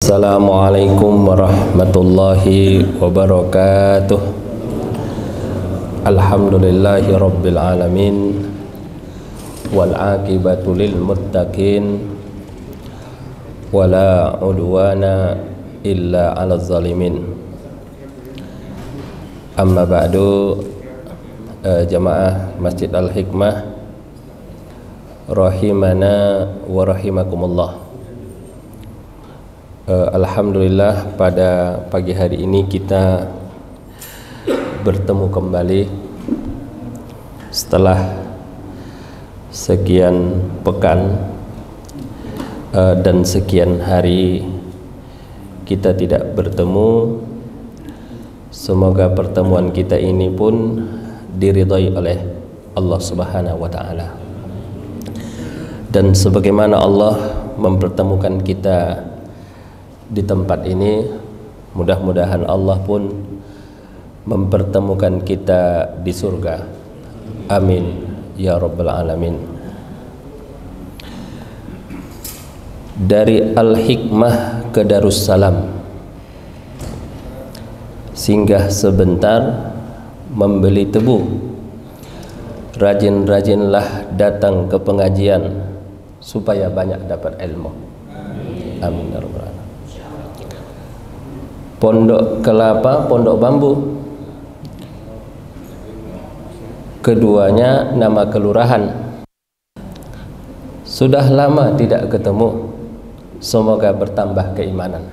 Assalamualaikum warahmatullahi wabarakatuh. Alhamdulillahi rabbil alamin, wal aqibatu lil muttaqin, wala udwana illa 'alal zalimin. Amma ba'du, jamaah Masjid Al-Hikmah rahimana wa rahimakumullah. Alhamdulillah, pada pagi hari ini kita bertemu kembali setelah sekian pekan dan sekian hari kita tidak bertemu. Semoga pertemuan kita ini pun diridhai oleh Allah Subhanahu wa taala. Dan sebagaimana Allah mempertemukan kita di tempat ini, mudah-mudahan Allah pun mempertemukan kita di surga. Amin ya rabbal alamin. Dari Al-Hikmah ke Darussalam, singgah sebentar membeli tebu, rajin-rajinlah datang ke pengajian supaya banyak dapat ilmu. Amin ya rabbal alamin. Pondok Kelapa, Pondok Bambu, keduanya nama kelurahan. Sudah lama tidak ketemu, semoga bertambah keimanan.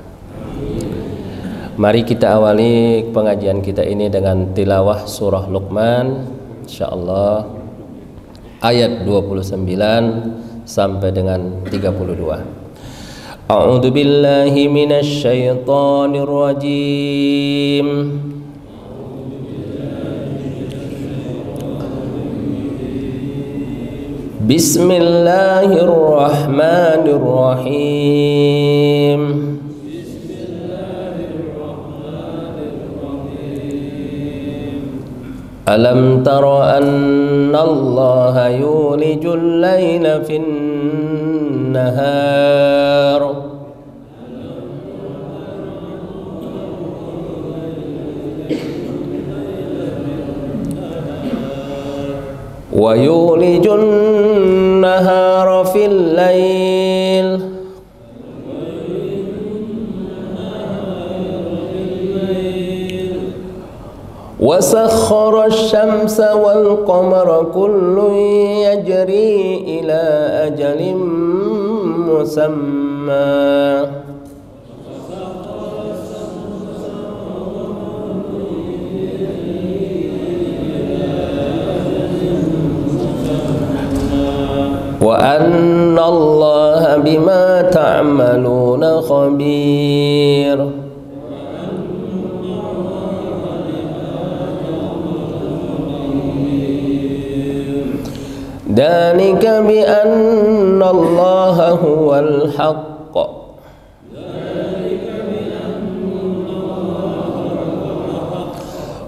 Mari kita awali pengajian kita ini dengan tilawah surah Luqman, insyaallah ayat 29 sampai dengan 32. A'udzu billahi minasy syaithanir rajim. Bismillahirrahmanirrahim. Alam tara anna Allaha yulijul laila fin nahar wa yulijun nahara fil lail wa sakhkhara asy-syamsa wal qamara kullun yajri ila ajalin musamma wa anna Allaha bima ta'maluna khabir. Dzalika bi anna Allaha huwal haqq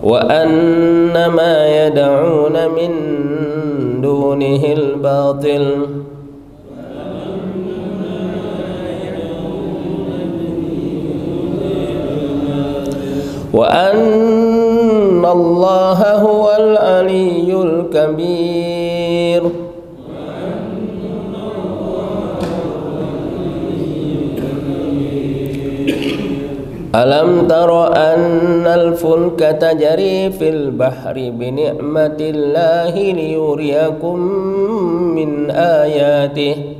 wa anna ma yad'una min dunihil batil wa anna Allaha huwal aliyyul kabir. Alam tara annal fulka tajri fil bahri bi ni'matillahi liyuriyakum min ayatihi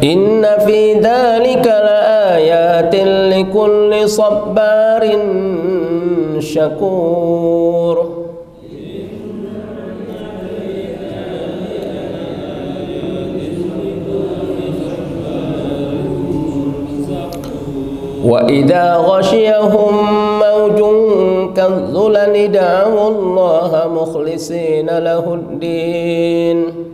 inna fi dzalika laayatin likulli sabbarin syakur. Wa idza ghashiyahum mawjun kadh-dhulali da'u Allaha mukhlishina lahud-din.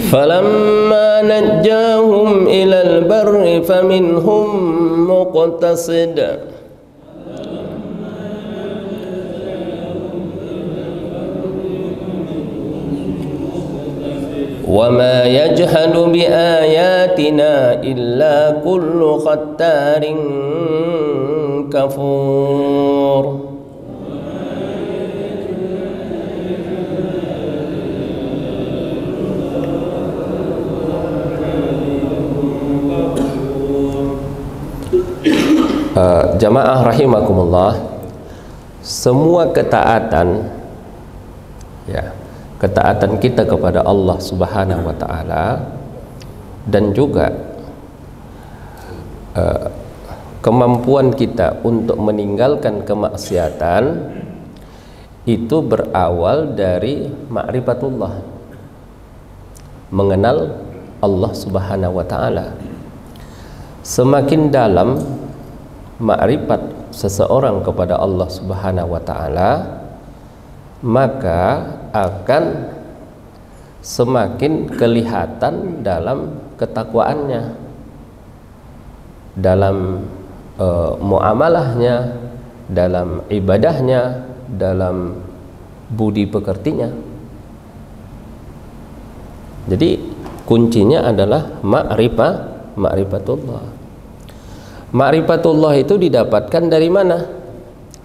فلما نجاهم إلى البر فمنهم مقتصد وما يجحد بآياتنا إلا كل ختار كفور. Jamaah rahimakumullah, semua ketaatan, ya, ketaatan kita kepada Allah Subhanahu wa taala dan juga kemampuan kita untuk meninggalkan kemaksiatan itu berawal dari ma'rifatullah, mengenal Allah Subhanahu wa taala. Semakin dalam ma'rifat seseorang kepada Allah Subhanahu wa taala, maka akan semakin kelihatan dalam ketakwaannya, dalam muamalahnya, dalam ibadahnya, dalam budi pekertinya. Jadi kuncinya adalah ma'rifatullah. Ma'rifatullah itu didapatkan dari mana?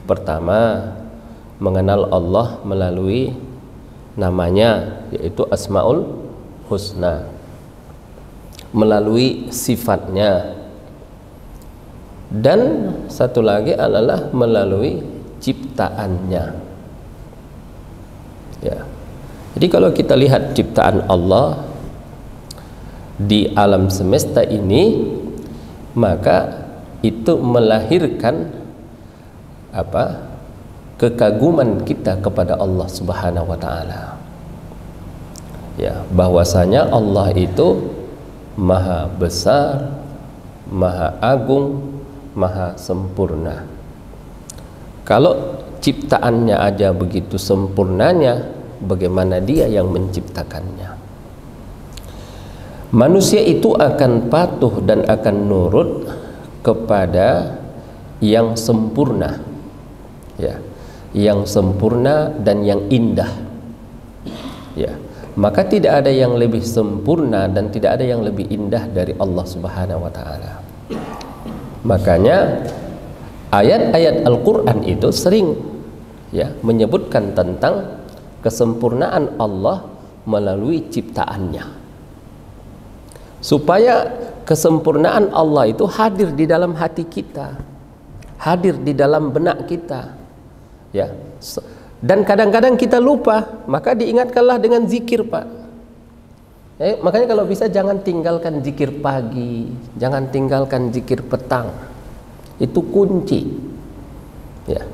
Pertama, mengenal Allah melalui namanya, yaitu Asmaul Husna, melalui sifatnya, dan satu lagi adalah melalui ciptaannya. Ya. Jadi kalau kita lihat ciptaan Allah di alam semesta ini, maka itu melahirkan apa? Kekaguman kita kepada Allah Subhanahu wa taala. Ya, bahwasanya Allah itu maha besar, maha agung, maha sempurna. Kalau ciptaannya aja begitu sempurnanya, bagaimana Dia yang menciptakannya? Manusia itu akan patuh dan akan nurut kepada yang sempurna, ya, yang sempurna dan yang indah, ya. Maka tidak ada yang lebih sempurna dan tidak ada yang lebih indah dari Allah Subhanahu wa taala. Makanya ayat-ayat Al-Qur'an itu sering, ya, menyebutkan tentang kesempurnaan Allah melalui ciptaannya, supaya kesempurnaan Allah itu hadir di dalam hati kita, hadir di dalam benak kita, ya. Dan kadang-kadang kita lupa, maka diingatkanlah dengan zikir, Pak. Ya, makanya kalau bisa jangan tinggalkan zikir pagi, jangan tinggalkan zikir petang. Itu kunci. Ya.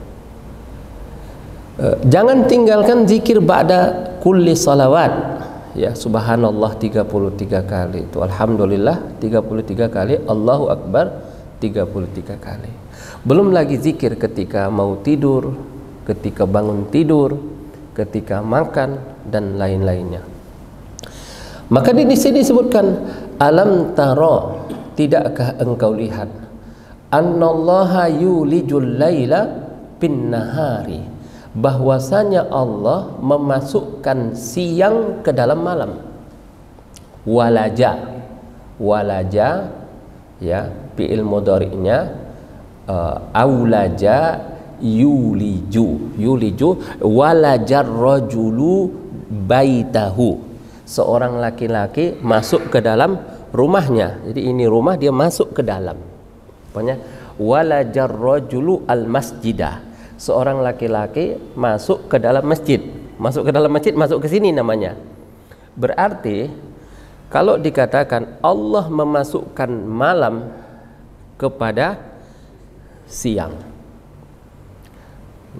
Jangan tinggalkan zikir ba'da kulli salawat. Ya, subhanallah 33 kali, itu alhamdulillah 33 kali, Allahu akbar 33 kali. Belum lagi zikir ketika mau tidur, ketika bangun tidur, ketika makan dan lain-lainnya. Maka di sini disebutkan, alam taro, tidakkah engkau lihat, annallaha yulijul laila bin nahari, bahwasanya Allah memasukkan siang ke dalam malam. Walaja, ya, fi'il mudhari'nya aulaja yuliju, walajar rajulu baitahu, seorang laki-laki masuk ke dalam rumahnya. Jadi ini rumah, dia masuk ke dalam. Pokoknya walajar rajulu al masjidah, seorang laki-laki masuk ke dalam masjid. Masuk ke dalam masjid, masuk ke sini namanya. Berarti kalau dikatakan Allah memasukkan malam kepada siang,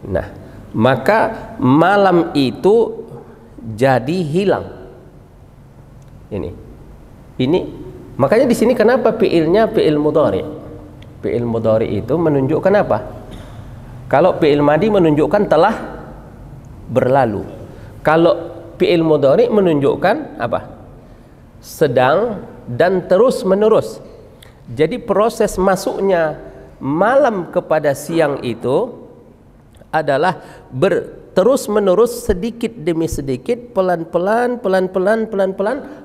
nah, maka malam itu jadi hilang. Ini makanya di sini kenapa fi'ilnya fi'il mudhari? Fi'il mudhari itu menunjukkan apa? Kalau fi'il madi menunjukkan telah berlalu. Kalau fi'il mudhari menunjukkan apa? sedang, dan terus menerus. Jadi proses masuknya malam kepada siang itu adalah terus menerus, sedikit demi sedikit, pelan-pelan,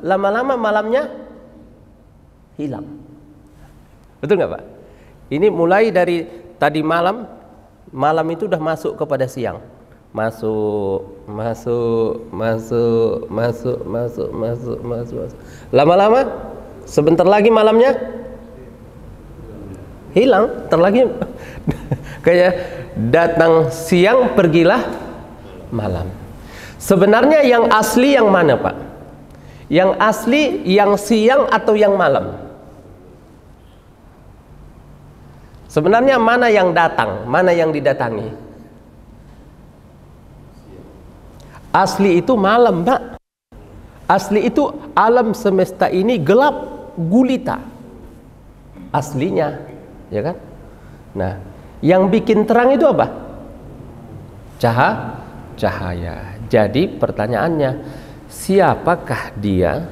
lama-lama malamnya hilang. Betul nggak Pak? Ini mulai dari tadi malam itu udah masuk kepada siang. Masuk. Lama-lama sebentar lagi malamnya hilang. Terlagi kayak datang siang, pergilah malam. Sebenarnya yang asli yang mana Pak? Yang asli yang siang atau yang malam? Sebenarnya mana yang datang, mana yang didatangi? Asli itu malam Pak. Asli itu alam semesta ini gelap gulita. Aslinya, ya kan? Nah, yang bikin terang itu apa? Cahaya. Jadi pertanyaannya, siapakah dia?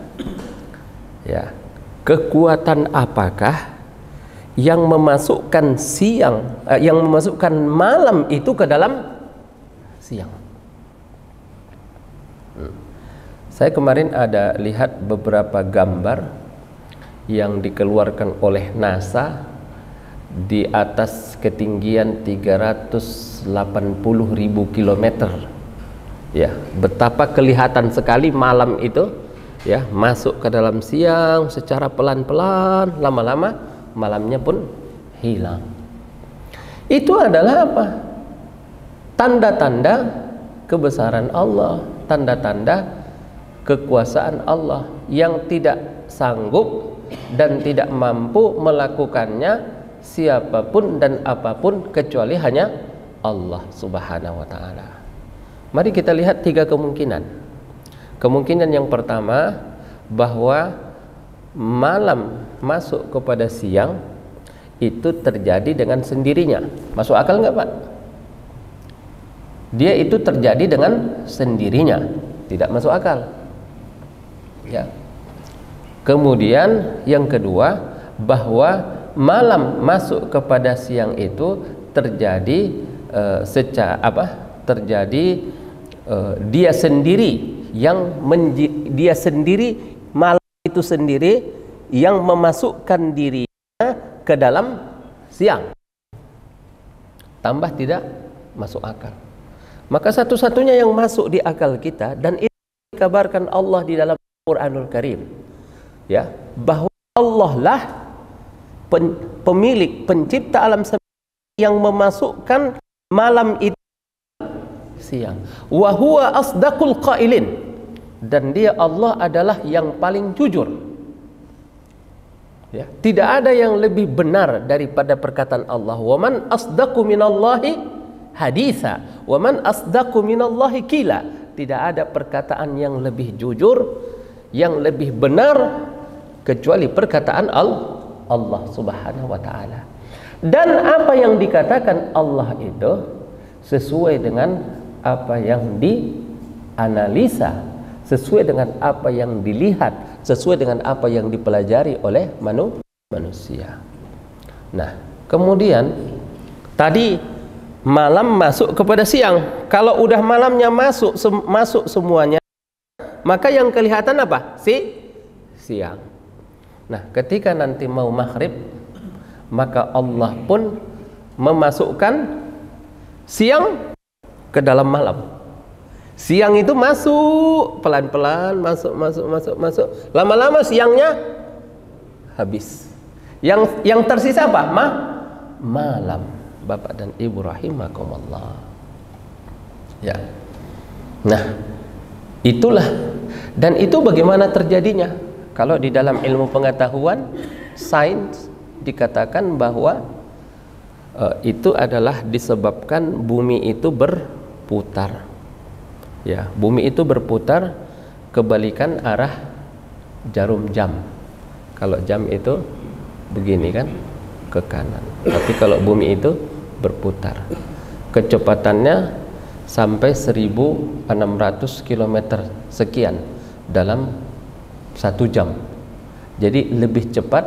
Ya, kekuatan apakah yang memasukkan yang memasukkan malam itu ke dalam siang? Saya kemarin ada lihat beberapa gambar yang dikeluarkan oleh NASA di atas ketinggian 380.000 km. Ya, betapa kelihatan sekali malam itu, ya, masuk ke dalam siang secara pelan-pelan, lama-lama malamnya pun hilang. Itu adalah apa? Tanda-tanda kebesaran Allah, tanda-tanda kekuasaan Allah yang tidak sanggup dan tidak mampu melakukannya siapapun dan apapun kecuali hanya Allah Subhanahu wa ta'ala. Mari kita lihat 3 kemungkinan. Kemungkinan yang pertama, bahwa malam masuk kepada siang itu terjadi dengan sendirinya. Masuk akal nggak Pak? Dia itu terjadi dengan sendirinya, tidak masuk akal. Ya. Kemudian yang kedua, bahwa malam masuk kepada siang itu terjadi dia sendiri malam itu sendiri yang memasukkan dirinya ke dalam siang. Tambah tidak masuk akal. Maka satu-satunya yang masuk di akal kita, dan itu dikabarkan Allah di dalam Quranul Karim, ya, bahwa Allah lah pemilik, pencipta alam semesta yang memasukkan malam itu siang. Wa huwa asdaqul qailin, dan dia Allah adalah yang paling jujur. Ya, tidak ada yang lebih benar daripada perkataan Allah. Wa man asdaqu minallahi haditha, wa man asdaqu minallahi qila. Tidak ada perkataan yang lebih jujur, yang lebih benar kecuali perkataan Allah Subhanahu wa ta'ala. Dan apa yang dikatakan Allah itu sesuai dengan apa yang dianalisa, sesuai dengan apa yang dilihat, sesuai dengan apa yang dipelajari oleh manusia. Nah, kemudian tadi malam masuk kepada siang. Kalau udah malamnya masuk semuanya, maka yang kelihatan apa? Siang. Nah, ketika nanti mau maghrib, maka Allah pun memasukkan siang ke dalam malam. Siang itu masuk pelan-pelan, masuk. Lama-lama siangnya habis. Yang tersisa apa? Malam. Bapak dan Ibu rahimakumullah. Ya. Nah, itulah. Dan itu bagaimana terjadinya? Kalau di dalam ilmu pengetahuan sains dikatakan bahwa itu adalah disebabkan bumi itu berputar. Ya, bumi itu berputar kebalikan arah jarum jam. Kalau jam itu begini kan, ke kanan. Tapi kalau bumi itu berputar, kecepatannya sampai 1600 km sekian dalam 1 jam. Jadi lebih cepat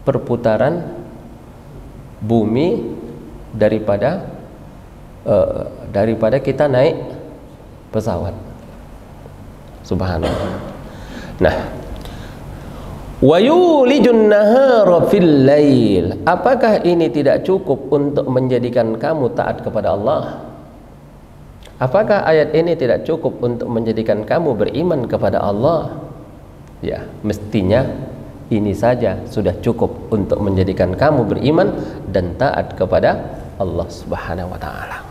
perputaran bumi daripada kita naik pesawat. Subhanallah. Nah, wa yulijun nahara fil lail. Apakah ini tidak cukup untuk menjadikan kamu taat kepada Allah? Apakah ayat ini tidak cukup untuk menjadikan kamu beriman kepada Allah? Ya, mestinya ini saja sudah cukup untuk menjadikan kamu beriman dan taat kepada Allah Subhanahu wa taala.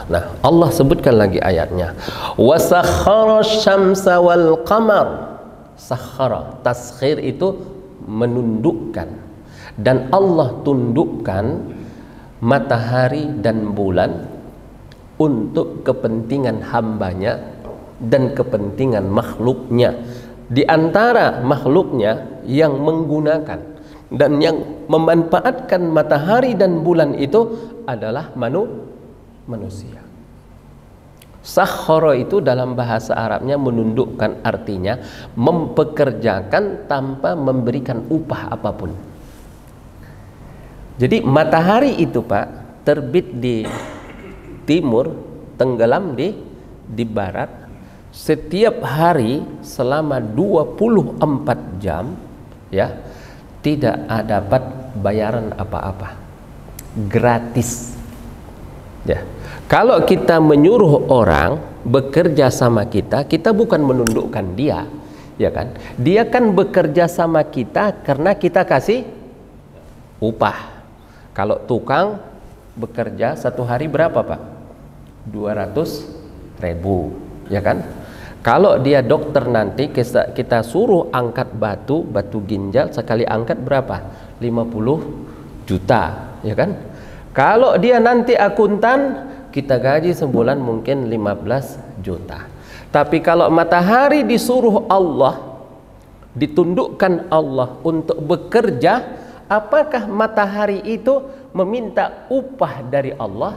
Nah, Allah sebutkan lagi ayatnya. Wasakhara syamsa wal qamar. Sakhara, taskhir itu menundukkan. Dan Allah tundukkan matahari dan bulan untuk kepentingan hambanya dan kepentingan makhluknya. Di antara makhluknya yang menggunakan dan yang memanfaatkan matahari dan bulan itu adalah manusia. Sakhara itu dalam bahasa Arabnya menundukkan, artinya mempekerjakan tanpa memberikan upah apapun. Jadi matahari itu Pak terbit di timur, tenggelam di barat, setiap hari selama 24 jam ya, tidak dapat bayaran apa-apa, gratis ya. Kalau kita menyuruh orang bekerja sama kita, kita bukan menundukkan dia, ya kan? Dia kan bekerja sama kita karena kita kasih upah. Kalau tukang bekerja 1 hari berapa Pak? 200.000, ya kan? Kalau dia dokter nanti kita suruh angkat batu ginjal, sekali angkat berapa? 50 juta, ya kan? Kalau dia nanti akuntan, kita gaji sebulan mungkin 15 juta. Tapi kalau matahari disuruh Allah, ditundukkan Allah untuk bekerja, apakah matahari itu meminta upah dari Allah?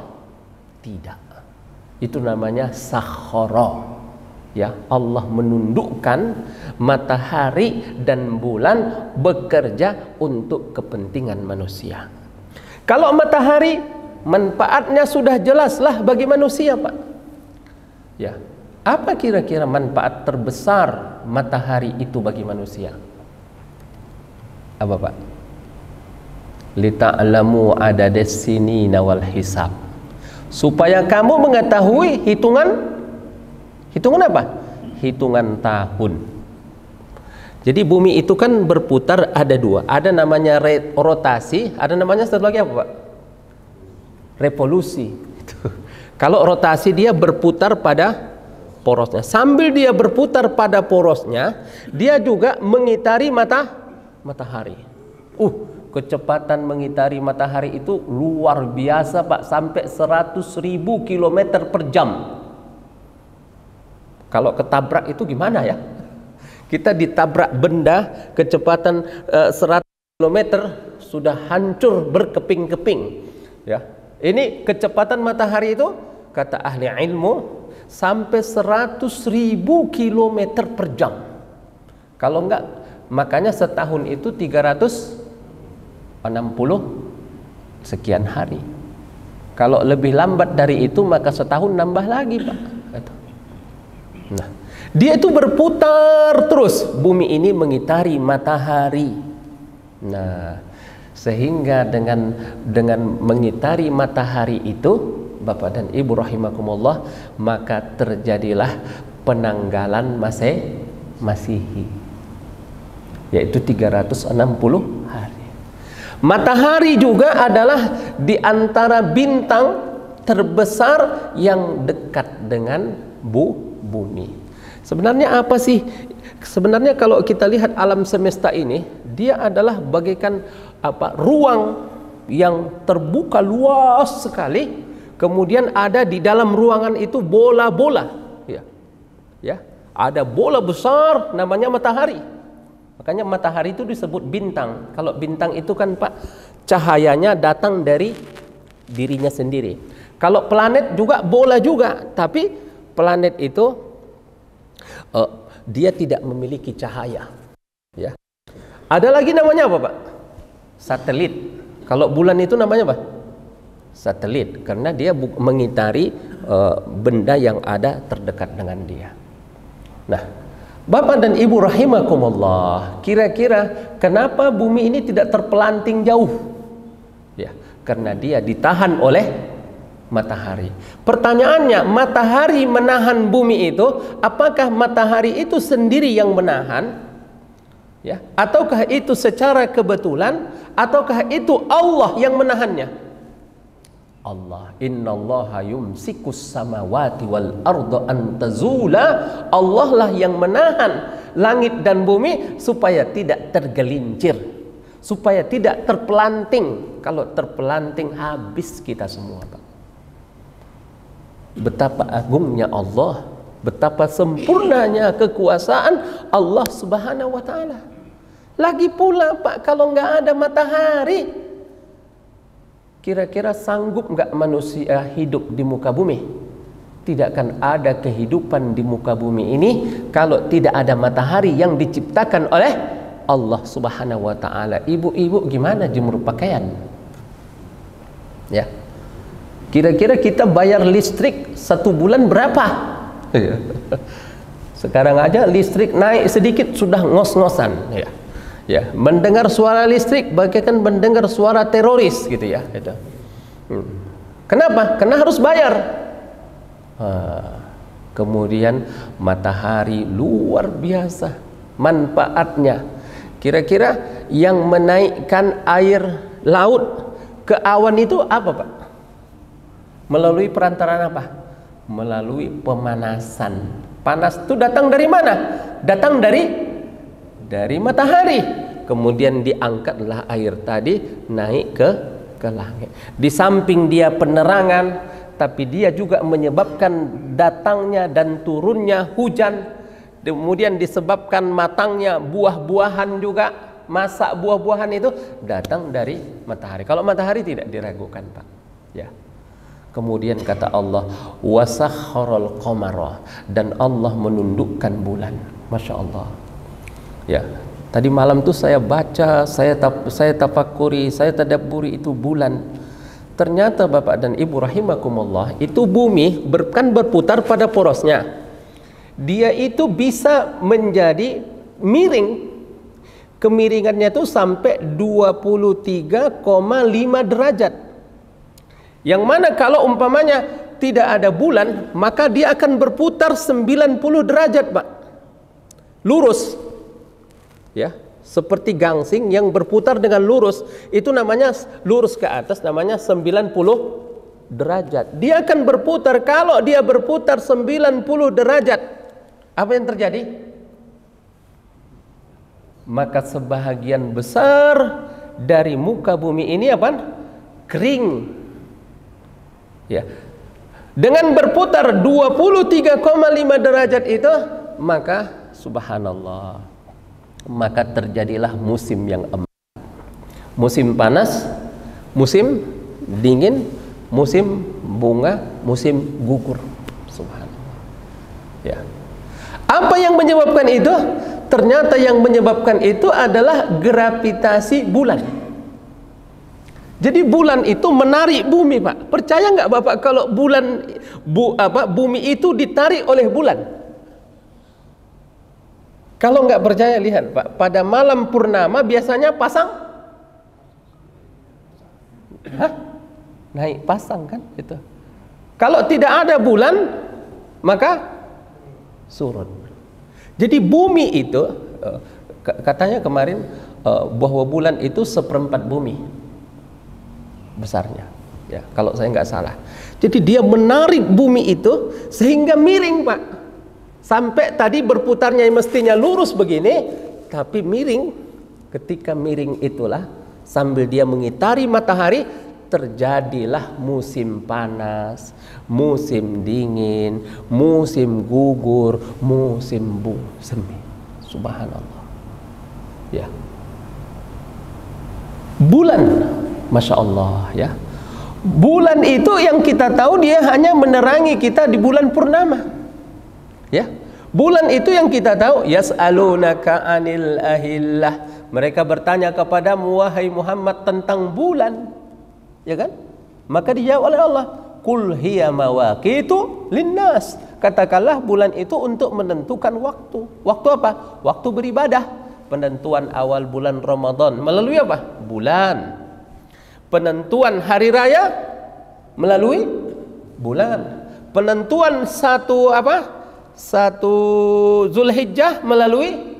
Tidak. Itu namanya sakhara. Ya, Allah menundukkan matahari dan bulan bekerja untuk kepentingan manusia. Kalau matahari manfaatnya sudah jelaslah bagi manusia Pak. Ya, apa kira-kira manfaat terbesar matahari itu bagi manusia? Apa Pak? Lita'lamu adadas sinina wal hisab. Supaya kamu mengetahui hitungan apa? Hitungan tahun. Jadi bumi itu kan berputar, ada 2. Ada namanya rotasi, ada namanya satu lagi apa Pak? Revolusi. Kalau rotasi dia berputar pada porosnya. Sambil dia berputar pada porosnya, dia juga mengitari matahari. Kecepatan mengitari matahari itu luar biasa Pak, sampai 100.000 km per jam. Kalau ketabrak itu gimana ya? Kita ditabrak benda kecepatan 100 km sudah hancur berkeping-keping. Ya, ini kecepatan matahari itu kata ahli ilmu sampai 100.000 km per jam. Kalau enggak, makanya setahun itu 360 sekian hari. Kalau lebih lambat dari itu maka setahun nambah lagi Pak. Nah, dia itu berputar terus, bumi ini mengitari matahari. Nah, sehingga dengan mengitari matahari itu Bapak dan Ibu rahimakumullah, maka terjadilah penanggalan Masehi, yaitu 360 hari. Matahari juga adalah di antara bintang terbesar yang dekat dengan bumi. Sebenarnya apa sih? Sebenarnya kalau kita lihat alam semesta ini, dia adalah bagaikan ruang yang terbuka luas sekali. Kemudian ada di dalam ruangan itu bola-bola. Ya, ada bola besar namanya matahari. Makanya matahari itu disebut bintang. Kalau bintang itu kan Pak, cahayanya datang dari dirinya sendiri. Kalau planet juga bola juga, tapi planet itu dia tidak memiliki cahaya. Ya. Ada lagi namanya apa, Pak? Satelit. Kalau bulan itu namanya apa? Satelit, karena dia mengitari benda yang ada terdekat dengan dia. Nah, Bapak dan Ibu rahimakumullah, kira-kira kenapa bumi ini tidak terpelanting jauh? Ya, karena dia ditahan oleh matahari. Pertanyaannya, matahari menahan bumi itu, apakah matahari itu sendiri yang menahan? Ya, ataukah itu secara kebetulan, ataukah itu Allah yang menahannya? Allah, innallaha yumsikus samawati wal arda an tazula. Allah lah yang menahan langit dan bumi supaya tidak tergelincir, supaya tidak terpelanting. Kalau terpelanting habis kita semua, Pak. Betapa agungnya Allah, betapa sempurnanya kekuasaan Allah Subhanahu wa taala. Lagi pula, Pak, kalau nggak ada matahari, kira-kira sanggup nggak manusia hidup di muka bumi? Tidak akan ada kehidupan di muka bumi ini kalau tidak ada matahari yang diciptakan oleh Allah Subhanahu wa taala. Ibu-ibu gimana jemur pakaian? Ya. Kira-kira kita bayar listrik 1 bulan berapa? Sekarang aja listrik naik sedikit sudah ngos-ngosan, ya. Ya, mendengar suara listrik bagaikan mendengar suara teroris gitu ya, gitu. Kenapa? Karena harus bayar. Kemudian matahari luar biasa manfaatnya. Kira-kira yang menaikkan air laut ke awan itu apa, Pak? Melalui perantaraan apa? Melalui pemanasan. Panas itu datang dari mana? Datang dari matahari. Kemudian diangkatlah air tadi naik ke langit. Di samping dia penerangan, tapi dia juga menyebabkan datangnya dan turunnya hujan. Kemudian disebabkan matangnya buah-buahan juga. Masak buah-buahan itu datang dari matahari. Kalau matahari tidak diragukan, Pak. Ya. Kemudian kata Allah, wasakharul qamara, dan Allah menundukkan bulan. Masya Allah. Ya, tadi malam tuh saya baca, saya tafakuri, saya tadabburi itu bulan. Ternyata Bapak dan Ibu rahimakumullah, itu bumi kan berputar pada porosnya. Dia itu bisa menjadi miring. Kemiringannya itu sampai 23,5 derajat. Yang mana kalau umpamanya tidak ada bulan, maka dia akan berputar 90 derajat, Pak. Lurus. Ya, seperti gangsing yang berputar dengan lurus, itu namanya lurus ke atas, namanya 90 derajat. Dia akan berputar. Kalau dia berputar 90 derajat, apa yang terjadi? Maka sebahagian besar dari muka bumi ini apa? Kering. Ya. Dengan berputar 23,5 derajat itu, maka subhanallah, maka terjadilah musim yang emas, musim panas, musim dingin, musim bunga, musim gugur. Subhanallah. Ya. Apa yang menyebabkan itu? Ternyata yang menyebabkan itu adalah gravitasi bulan. Jadi bulan itu menarik bumi, Pak. Percaya nggak Bapak kalau bumi itu ditarik oleh bulan? Kalau nggak percaya, lihat Pak, pada malam purnama biasanya pasang, naik pasang kan itu. Kalau tidak ada bulan, maka surut. Jadi bumi itu, katanya kemarin bahwa bulan itu 1/4 bumi besarnya, ya, kalau saya nggak salah. Jadi dia menarik bumi itu sehingga miring, Pak. Sampai tadi berputarnya mestinya lurus begini, tapi miring. Ketika miring itulah, sambil dia mengitari matahari, terjadilah musim panas, musim dingin, musim gugur, musim semi. Subhanallah. Ya. Bulan, Masya Allah, ya. Bulan itu yang kita tahu dia hanya menerangi kita di bulan purnama. Ya, Bulan itu yang kita tahu, yas'alunaka 'anil ahillah. Mereka bertanya kepadamu wahai Muhammad tentang bulan. Ya kan? Maka dijawab oleh Allah, qul hiya mawaqitu linnas. Katakanlah bulan itu untuk menentukan waktu. Waktu apa? Waktu beribadah. Penentuan awal bulan Ramadan melalui apa? Bulan. Penentuan hari raya melalui bulan. Penentuan satu apa? Satu Zulhijjah melalui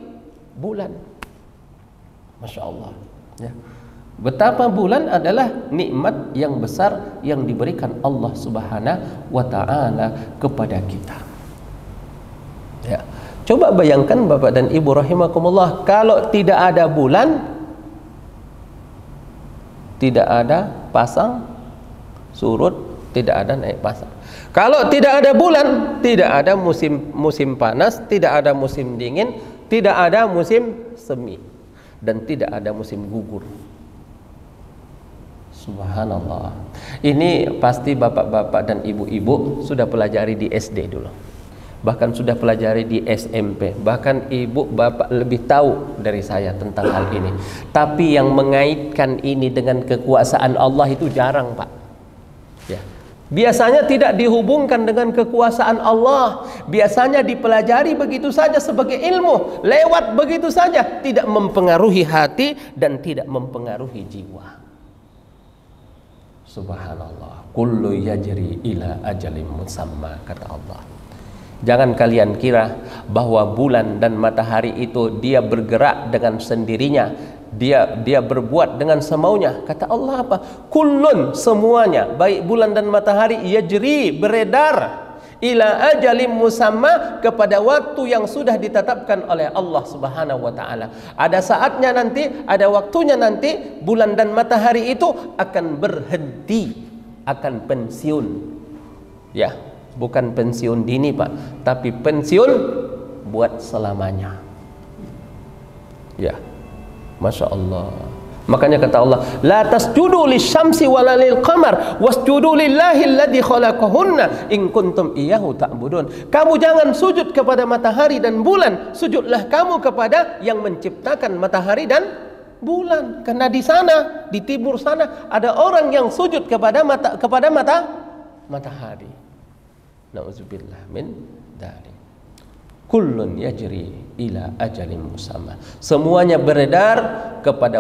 bulan. Masya Allah ya. Betapa bulan adalah nikmat yang besar yang diberikan Allah Subhanahu wa ta'ala kepada kita ya. Coba bayangkan Bapak dan Ibu rahimakumullah, kalau tidak ada bulan, tidak ada pasang surut, tidak ada naik pasang. Kalau tidak ada bulan, tidak ada musim panas, tidak ada musim dingin, tidak ada musim semi, dan tidak ada musim gugur. Subhanallah. Ini pasti bapak-bapak dan ibu-ibu sudah pelajari di SD dulu, bahkan sudah pelajari di SMP, bahkan ibu bapak lebih tahu dari saya tentang hal ini. Tapi yang mengaitkan ini dengan kekuasaan Allah itu jarang, Pak ya. Biasanya tidak dihubungkan dengan kekuasaan Allah. Biasanya dipelajari begitu saja sebagai ilmu, lewat begitu saja, tidak mempengaruhi hati dan tidak mempengaruhi jiwa. Subhanallah. Kullu yajri ila ajalim musamma, kata Allah. Jangan kalian kira bahwa bulan dan matahari itu dia bergerak dengan sendirinya, dia berbuat dengan semaunya. Kata Allah apa? Kullun, semuanya, baik bulan dan matahari, yajri, beredar, ila ajalim musamma, kepada waktu yang sudah ditetapkan oleh Allah Subhanahu wa taala. Ada saatnya nanti, ada waktunya nanti bulan dan matahari itu akan berhenti, akan pensiun. Ya, bukan pensiun dini, Pak, tapi pensiun buat selamanya. Ya. Masya Allah. Makanya kata Allah, la tasjudu lisyamsi wala lil qamar wasjudu lillahi alladzi khalaqahunna in kuntum iyyahu ta'budun. Kamu jangan sujud kepada matahari dan bulan, sujudlah kamu kepada yang menciptakan matahari dan bulan. Karena di sana, di timur sana, ada orang yang sujud kepada matahari. Nauzubillah min dzalik. Kullun yajri ila ajalin musamma. Semuanya beredar kepada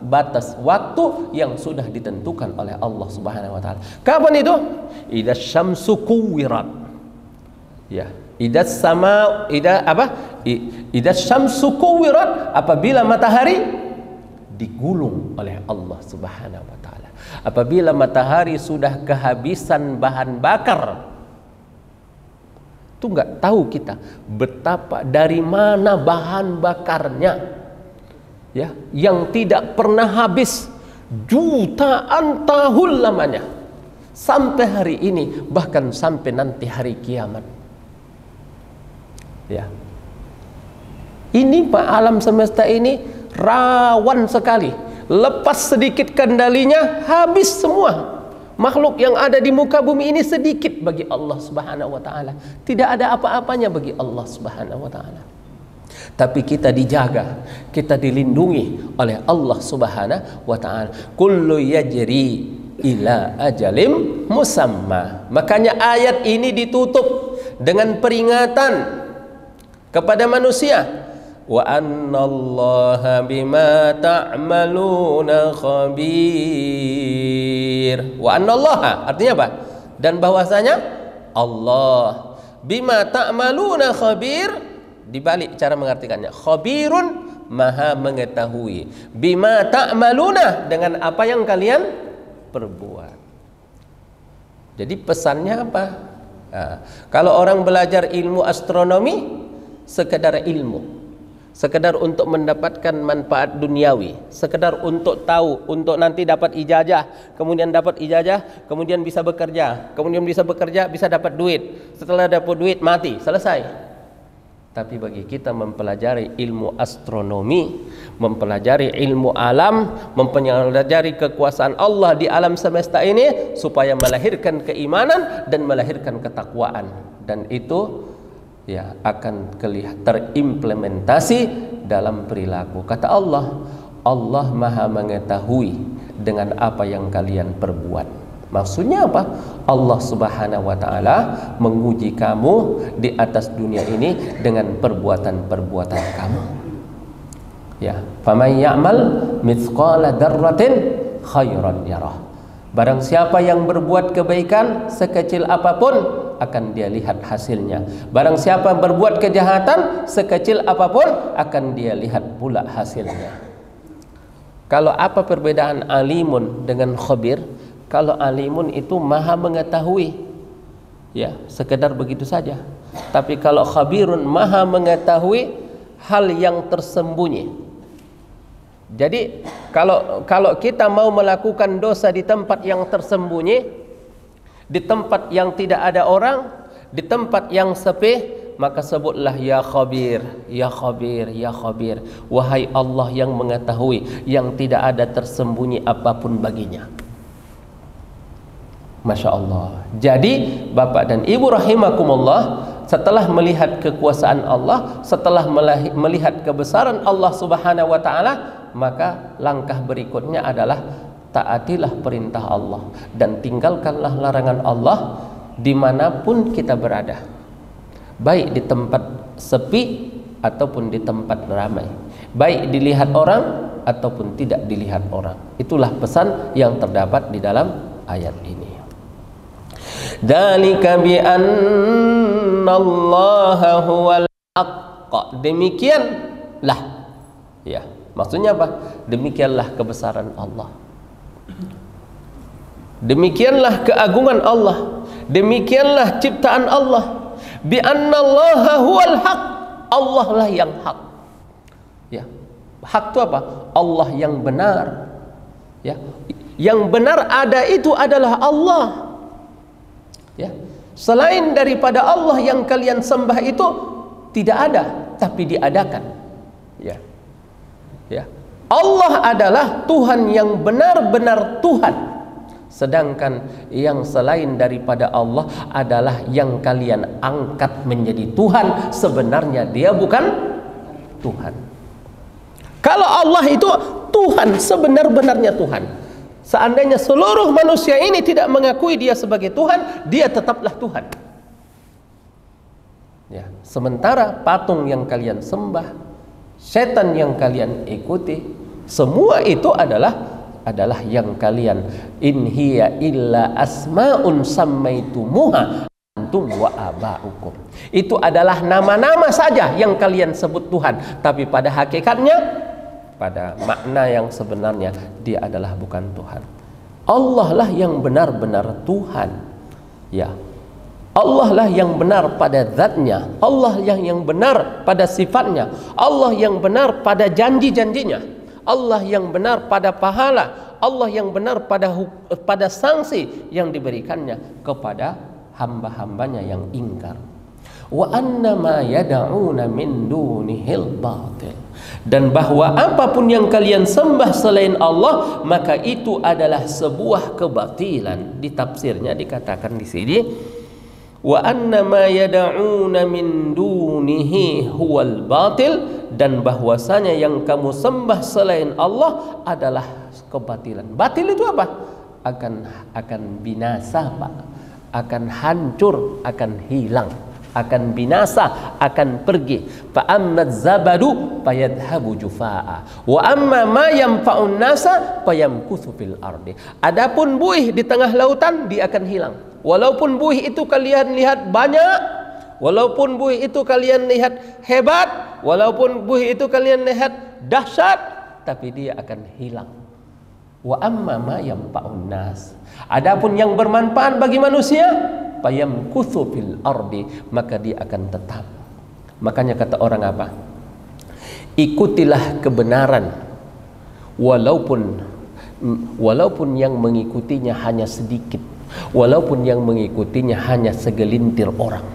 batas waktu yang sudah ditentukan oleh Allah Subhanahu wa taala. Kapan itu? Idza syamsu kuwirat. Ya, idza syamsu kuwirat, apabila matahari digulung oleh Allah Subhanahu wa taala. Apabila matahari sudah kehabisan bahan bakar, itu nggak tahu kita betapa dari mana bahan bakarnya ya, yang tidak pernah habis jutaan tahun lamanya sampai hari ini, bahkan sampai nanti hari kiamat ya. Ini Pak, alam semesta ini rawan sekali, lepas sedikit kendalinya habis semua. Makhluk yang ada di muka bumi ini sedikit bagi Allah Subhanahu wa taala. Tidak ada apa-apanya bagi Allah Subhanahu wa taala. Tapi kita dijaga, kita dilindungi oleh Allah Subhanahu wa taala. Kullu yajri ila ajalim musamma. Makanya ayat ini ditutup dengan peringatan kepada manusia. Wa annallaha bima ta'maluna khabir. Wa annallaha artinya apa? Dan bahwasanya Allah bima ta'maluna khabir, dibalik cara mengartikannya, khabirun, maha mengetahui, bima ta'maluna, dengan apa yang kalian perbuat. Jadi pesannya apa? Nah, kalau orang belajar ilmu astronomi sekedar ilmu, sekedar untuk mendapatkan manfaat duniawi, sekedar untuk tahu, untuk nanti dapat ijazah, kemudian dapat ijazah, kemudian bisa bekerja, kemudian bisa bekerja, bisa dapat duit, setelah dapat duit mati, selesai. Tapi bagi kita mempelajari ilmu astronomi, mempelajari ilmu alam, mempelajari kekuasaan Allah di alam semesta ini supaya melahirkan keimanan dan melahirkan ketakwaan, dan itu ya akan terimplementasi dalam perilaku. Kata Allah, Allah Maha mengetahui dengan apa yang kalian perbuat. Maksudnya apa? Allah Subhanahu wa taala menguji kamu di atas dunia ini dengan perbuatan-perbuatan kamu. Ya, faman ya'mal mithqala dzarratin khairan yarah. Barang siapa yang berbuat kebaikan sekecil apapun akan dia lihat hasilnya. Barang siapa yang berbuat kejahatan sekecil apapun akan dia lihat pula hasilnya. Kalau apa perbedaan alimun dengan khabir? Kalau alimun itu maha mengetahui, ya sekedar begitu saja. Tapi kalau khabirun maha mengetahui hal yang tersembunyi. Jadi kalau kita mau melakukan dosa di tempat yang tersembunyi, di tempat yang tidak ada orang, di tempat yang sepi, maka sebutlah ya khabir, ya khabir, ya khabir. Wahai Allah yang mengetahui, yang tidak ada tersembunyi apapun baginya. Masya Allah. Jadi Bapak dan Ibu rahimakumullah, setelah melihat kekuasaan Allah, setelah melihat kebesaran Allah Subhanahu wa ta'ala, maka langkah berikutnya adalah taatilah perintah Allah dan tinggalkanlah larangan Allah dimanapun kita berada, baik di tempat sepi ataupun di tempat ramai, baik dilihat orang ataupun tidak dilihat orang. Itulah pesan yang terdapat di dalam ayat ini. Dzalika bi annallaha huwal haqq. Demikianlah, ya, maksudnya apa? Demikianlah kebesaran Allah, demikianlah keagungan Allah, demikianlah ciptaan Allah. Bi annallaha huwal haqq. Allah lah yang hak. Ya, hak itu apa? Allah yang benar. Ya, yang benar ada itu adalah Allah. Ya, selain daripada Allah yang kalian sembah itu tidak ada, tapi diadakan. Ya, ya, Allah adalah Tuhan yang benar-benar Tuhan. Sedangkan yang selain daripada Allah adalah yang kalian angkat menjadi Tuhan. Sebenarnya dia bukan Tuhan. Kalau Allah itu Tuhan, sebenar-benarnya Tuhan. Seandainya seluruh manusia ini tidak mengakui dia sebagai Tuhan, dia tetaplah Tuhan. Ya, sementara patung yang kalian sembah, setan yang kalian ikuti, semua itu adalah yang kalian, in hiya illa asmaun sammaitumuha antum wa aba'ukum. Itu adalah nama-nama saja yang kalian sebut Tuhan, tapi pada hakikatnya, pada makna yang sebenarnya, dia adalah bukan Tuhan. Allah lah yang benar-benar Tuhan. Ya, Allah lah yang benar pada zatnya, Allah yang benar pada sifatnya, Allah yang benar pada janji-janjinya, Allah yang benar pada pahala, Allah yang benar pada sanksi yang diberikannya kepada hamba-hambanya yang ingkar. Wa annama yad'una min dunihil batil. Dan bahwa apapun yang kalian sembah selain Allah, maka itu adalah sebuah kebatilan. Di tafsirnya dikatakan di sini, wa annama yad'una min dunihi huwal batil, dan bahwasanya yang kamu sembah selain Allah adalah kebatilan. Batil itu apa? Akan binasa, Pak. Akan hancur, akan hilang, akan binasa, akan pergi. Fa ammaz zabadu fayadhhabu jufaa wa amma ma yanfa'un nasa fayamkuthu fil ardi. Adapun buih di tengah lautan dia akan hilang. Walaupun buih itu kalian lihat banyak, walaupun buih itu kalian lihat hebat, walaupun buih itu kalian lihat dahsyat, tapi dia akan hilang. Wa amma ma yanfa'un nas. Adapun yang bermanfaat bagi manusia, fayamkuthu fil ardi, maka dia akan tetap. Makanya kata orang apa? Ikutilah kebenaran walaupun yang mengikutinya hanya sedikit, walaupun yang mengikutinya hanya segelintir orang,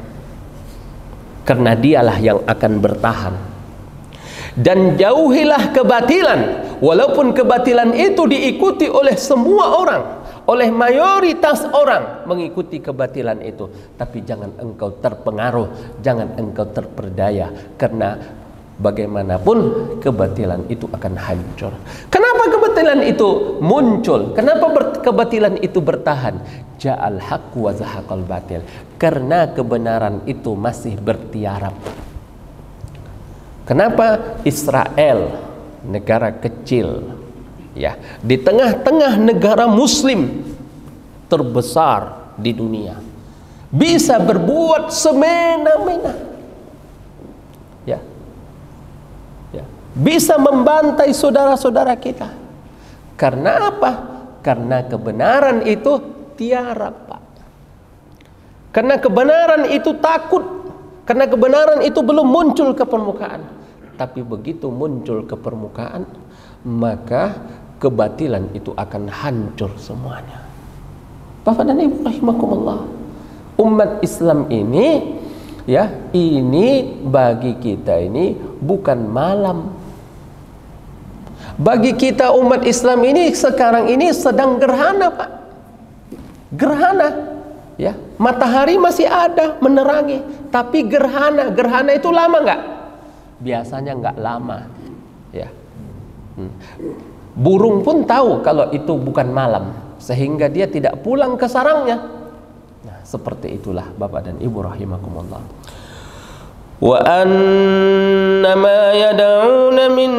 karena dialah yang akan bertahan. Dan jauhilah kebatilan walaupun kebatilan itu diikuti oleh semua orang, oleh mayoritas orang mengikuti kebatilan itu. Tapi jangan engkau terpengaruh, jangan engkau terperdaya, karena bagaimanapun kebatilan itu akan hancur. Kenapa kebatilan itu muncul? Kenapa kebatilan itu bertahan? Ja'al haqq wa zahaqal batil. Karena kebenaran itu masih bertiarap. Kenapa Israel, negara kecil, ya, di tengah-tengah negara muslim terbesar di dunia, bisa berbuat semena-mena, ya, ya, bisa membantai saudara-saudara kita? Karena apa? Karena kebenaran itu tiarap, Pak. Karena kebenaran itu takut, karena kebenaran itu belum muncul ke permukaan. Tapi begitu muncul ke permukaan, maka kebatilan itu akan hancur semuanya. Bapak dan Ibu rahimakumullah, umat Islam ini, ya, ini bagi kita ini bukan malam. Bagi kita umat Islam ini sekarang ini sedang gerhana, Pak. Gerhana, ya, matahari masih ada menerangi, tapi gerhana itu lama nggak? Biasanya nggak lama, ya. Burung pun tahu kalau itu bukan malam, sehingga dia tidak pulang ke sarangnya. Nah, seperti itulah Bapak dan Ibu rahimakumullah. Wa anna ma yad'una min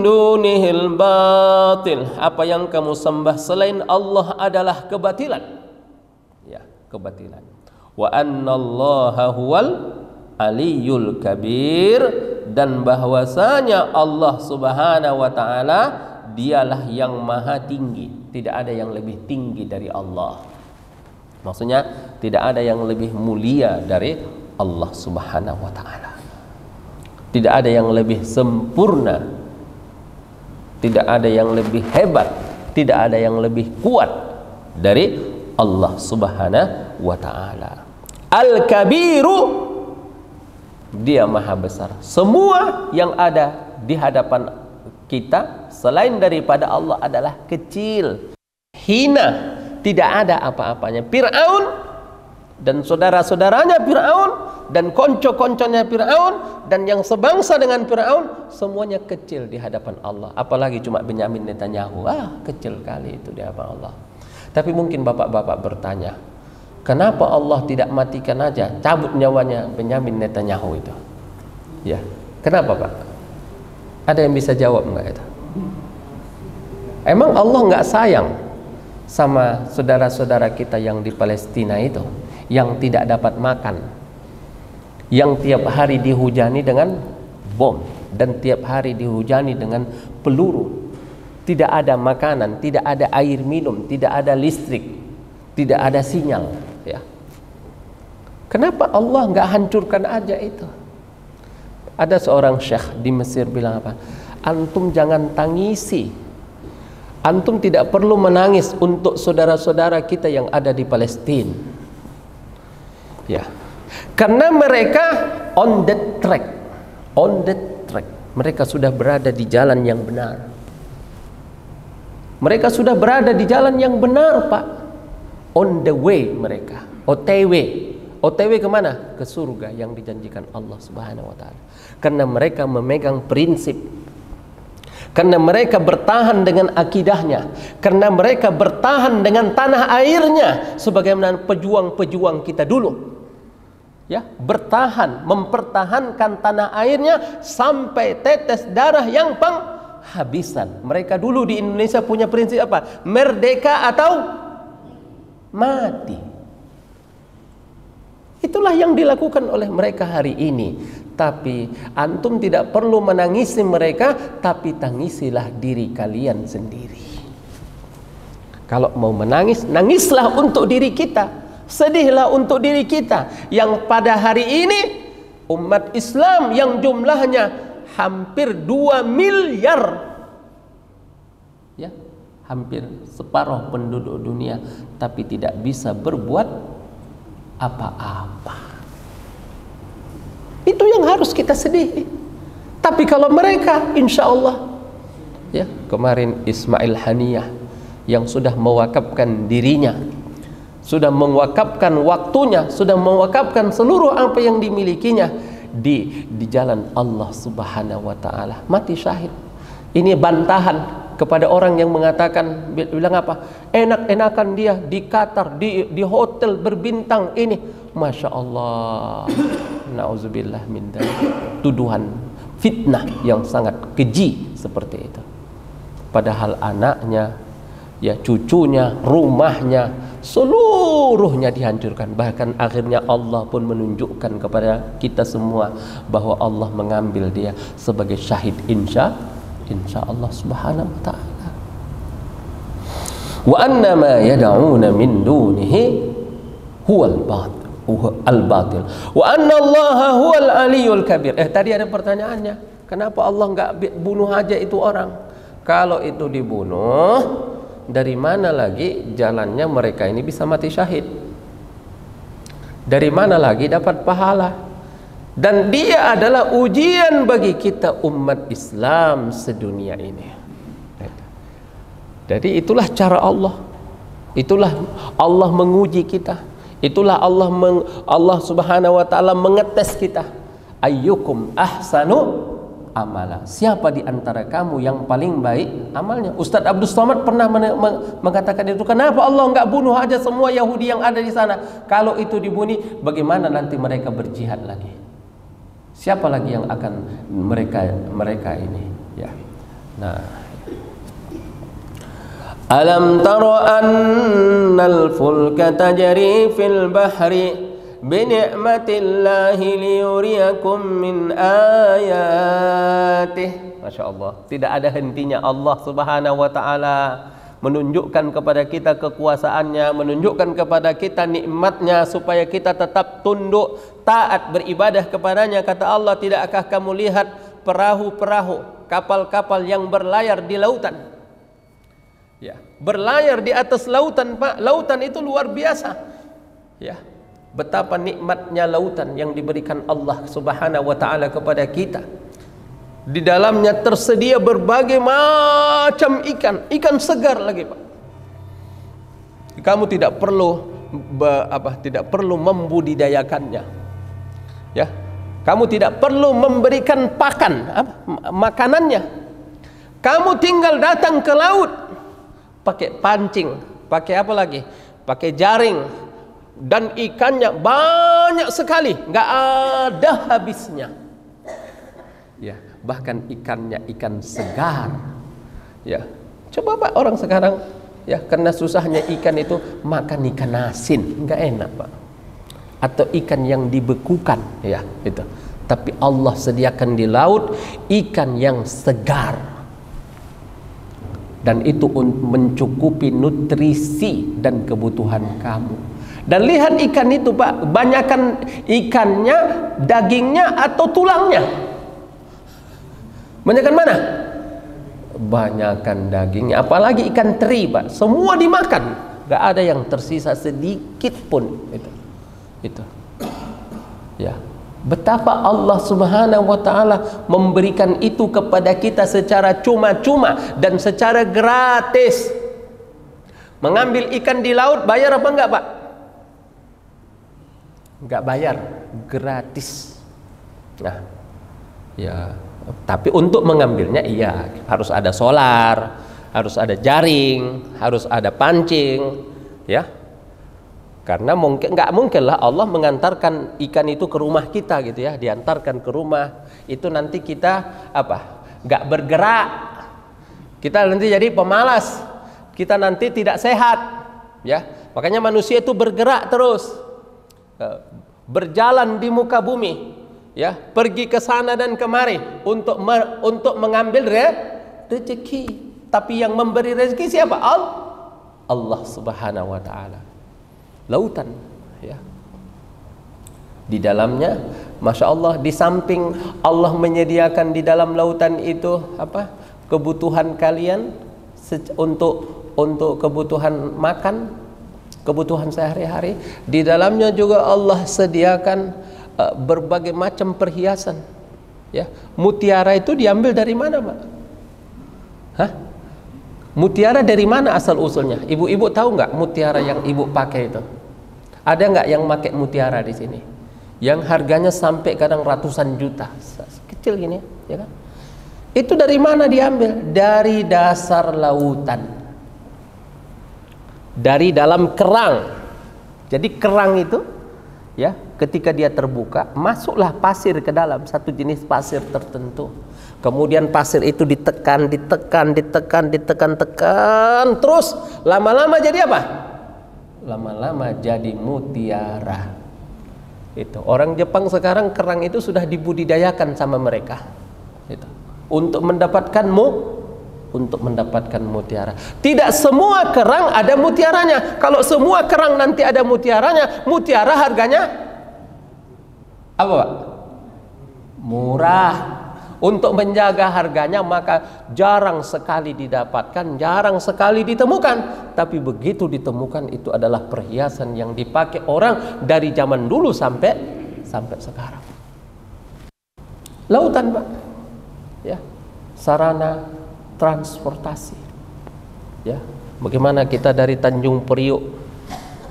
dunihil batil. Apa yang kamu sembah selain Allah adalah kebatilan. Ya, kebatilan. Wa anna Allaha huwal Aliyul Kabir, dan bahwasanya Allah Subhanahu wa taala dialah yang maha tinggi. Tidak ada yang lebih tinggi dari Allah. Maksudnya tidak ada yang lebih mulia dari Allah Subhanahu wa taala. Tidak ada yang lebih sempurna, tidak ada yang lebih hebat, tidak ada yang lebih kuat dari Allah Subhanahu wa taala. Al-Kabiru, dia maha besar. Semua yang ada di hadapan kita selain daripada Allah adalah kecil, hina, tidak ada apa-apanya. Fir'aun dan saudara-saudaranya Fir'aun dan konco-konconya Fir'aun dan yang sebangsa dengan Fir'aun, semuanya kecil di hadapan Allah. Apalagi cuma Benyamin Netanyahu, kecil kali itu di hadapan Allah. Tapi mungkin bapak-bapak bertanya, kenapa Allah tidak matikan aja, cabut nyawanya Benyamin Netanyahu itu? Ya, kenapa, Pak? Ada yang bisa jawab enggak itu? Emang Allah nggak sayang sama saudara-saudara kita yang di Palestina itu, yang tidak dapat makan, yang tiap hari dihujani dengan bom dan tiap hari dihujani dengan peluru, tidak ada makanan, tidak ada air minum, tidak ada listrik, tidak ada sinyal, ya. Kenapa Allah nggak hancurkan aja itu? Ada seorang syekh di Mesir bilang apa? Antum jangan tangisi, antum tidak perlu menangis untuk saudara-saudara kita yang ada di Palestina, ya, karena mereka on the track, mereka sudah berada di jalan yang benar, mereka sudah berada di jalan yang benar, Pak. On the way, mereka OTW kemana? Ke surga yang dijanjikan Allah Subhanahu wa taala. Karena mereka memegang prinsip, karena mereka bertahan dengan akidahnya, karena mereka bertahan dengan tanah airnya, sebagaimana pejuang-pejuang kita dulu, ya, bertahan, mempertahankan tanah airnya sampai tetes darah yang penghabisan. Mereka dulu di Indonesia punya prinsip apa? Merdeka atau mati. Itulah yang dilakukan oleh mereka hari ini. Tapi antum tidak perlu menangisi mereka, tapi tangisilah diri kalian sendiri. Kalau mau menangis, nangislah untuk diri kita, sedihlah untuk diri kita, yang pada hari ini umat Islam yang jumlahnya hampir 2 miliar, ya, hampir separuh penduduk dunia, tapi tidak bisa berbuat apa-apa. Itu yang harus kita sedih. Tapi kalau mereka, insya Allah, ya, kemarin Ismail Haniyah yang sudah mewakafkan dirinya, sudah mewakafkan waktunya, sudah mewakafkan seluruh apa yang dimilikinya di jalan Allah Subhanahu wa taala, mati syahid. Ini bantahan kepada orang yang mengatakan, bilang apa? Enak-enakan dia di Qatar, di hotel berbintang ini. Masya Allah. Nauzubillah min dzalik. Tuduhan fitnah yang sangat keji seperti itu. Padahal anaknya, ya cucunya, rumahnya, seluruhnya dihancurkan. Bahkan akhirnya Allah pun menunjukkan kepada kita semua bahwa Allah mengambil dia sebagai syahid insya Allah Subhanahu wa ta'ala. Wa anna ma yad'una min dunihi huwal batil wa anna Allaha huwal aliyyul kabir. Tadi ada pertanyaannya, kenapa Allah enggak bunuh aja itu orang? Kalau itu dibunuh, dari mana lagi jalannya mereka ini bisa mati syahid? Dari mana lagi dapat pahala? Dan dia adalah ujian bagi kita umat Islam sedunia ini. Jadi itulah cara Allah. Itulah Allah menguji kita. Itulah Allah Subhanahu wa taala mengetes kita. Ayyukum ahsanu amala. Siapa di antara kamu yang paling baik amalnya? Ustadz Abdul Somad pernah mengatakan itu. Kenapa Allah enggak bunuh aja semua Yahudi yang ada di sana? Kalau itu dibunuh, bagaimana nanti mereka berjihad lagi? Siapa lagi yang akan mereka ini? Ya. Nah, alam tara annal fulka tajri fil bahri bi ni'matillahi liyuriyakum min ayatih. Masya Allah, tidak ada hentinya Allah Subhanahu wa ta'ala menunjukkan kepada kita kekuasaannya, menunjukkan kepada kita nikmatnya supaya kita tetap tunduk, taat, beribadah kepadanya. Kata Allah, tidakkah kamu lihat perahu-perahu, kapal-kapal yang berlayar di lautan? Ya, berlayar di atas lautan, Pak. Lautan itu luar biasa. Ya, betapa nikmatnya lautan yang diberikan Allah Subhanahu wa ta'ala kepada kita. Di dalamnya tersedia berbagai macam ikan segar lagi, Pak. Kamu tidak perlu membudidayakannya. Ya. Kamu tidak perlu memberikan pakan makanannya. Kamu tinggal datang ke laut, pakai pancing, pakai apa lagi? Pakai jaring, dan ikannya banyak sekali, nggak ada habisnya. Ya. Bahkan ikannya ikan segar. Ya, coba Pak, orang sekarang ya karena susahnya ikan itu makan ikan asin, nggak enak Pak. Atau ikan yang dibekukan, ya itu. Tapi Allah sediakan di laut ikan yang segar. Dan itu mencukupi nutrisi dan kebutuhan kamu. Dan lihat ikan itu Pak, banyakkan ikannya, dagingnya atau tulangnya? Banyakan mana? Banyakan dagingnya. Apalagi ikan teri, Pak. Semua dimakan. Gak ada yang tersisa sedikit pun. Itu. Ya. Betapa Allah Subhanahu wa ta'ala memberikan itu kepada kita secara cuma-cuma dan secara gratis. Mengambil ikan di laut bayar apa enggak, Pak? Enggak bayar, gratis. Nah, ya. Tapi untuk mengambilnya iya harus ada solar, harus ada jaring, harus ada pancing, ya. Karena nggak mungkin lah Allah mengantarkan ikan itu ke rumah kita gitu ya, diantarkan ke rumah itu nanti kita nggak bergerak, kita nanti jadi pemalas, kita nanti tidak sehat, ya. Makanya manusia itu bergerak terus, berjalan di muka bumi. Ya, pergi ke sana dan kemari untuk mengambil rezeki. Tapi yang memberi rezeki siapa? Allah Subhanahu wa ta'ala. Lautan, ya. Di dalamnya, Masya Allah, di samping Allah menyediakan di dalam lautan itu kebutuhan kalian untuk kebutuhan makan, kebutuhan sehari-hari. Di dalamnya juga Allah sediakan berbagai macam perhiasan, ya. Mutiara itu diambil dari mana, Pak? Mutiara dari mana asal usulnya? Ibu-ibu tahu nggak mutiara yang ibu pakai itu? Ada nggak yang pakai mutiara di sini? Yang harganya sampai kadang ratusan juta, kecil gini, ya kan? Itu dari mana diambil? Dari dasar lautan, dari dalam kerang. Jadi kerang itu, ya, ketika dia terbuka, masuklah pasir ke dalam, satu jenis pasir tertentu. Kemudian pasir itu ditekan, terus lama-lama jadi apa? Lama-lama jadi mutiara. Itu orang Jepang sekarang kerang itu sudah dibudidayakan sama mereka. Itu untuk mendapatkan mutiara. Tidak semua kerang ada mutiaranya. Kalau semua kerang nanti ada mutiaranya, mutiara harganya apa, Pak? Murah. Untuk menjaga harganya maka jarang sekali didapatkan, jarang sekali ditemukan. Tapi begitu ditemukan itu adalah perhiasan yang dipakai orang dari zaman dulu sampai sekarang. Lautan, Pak. Ya. Sarana transportasi. Ya. Bagaimana kita dari Tanjung Priok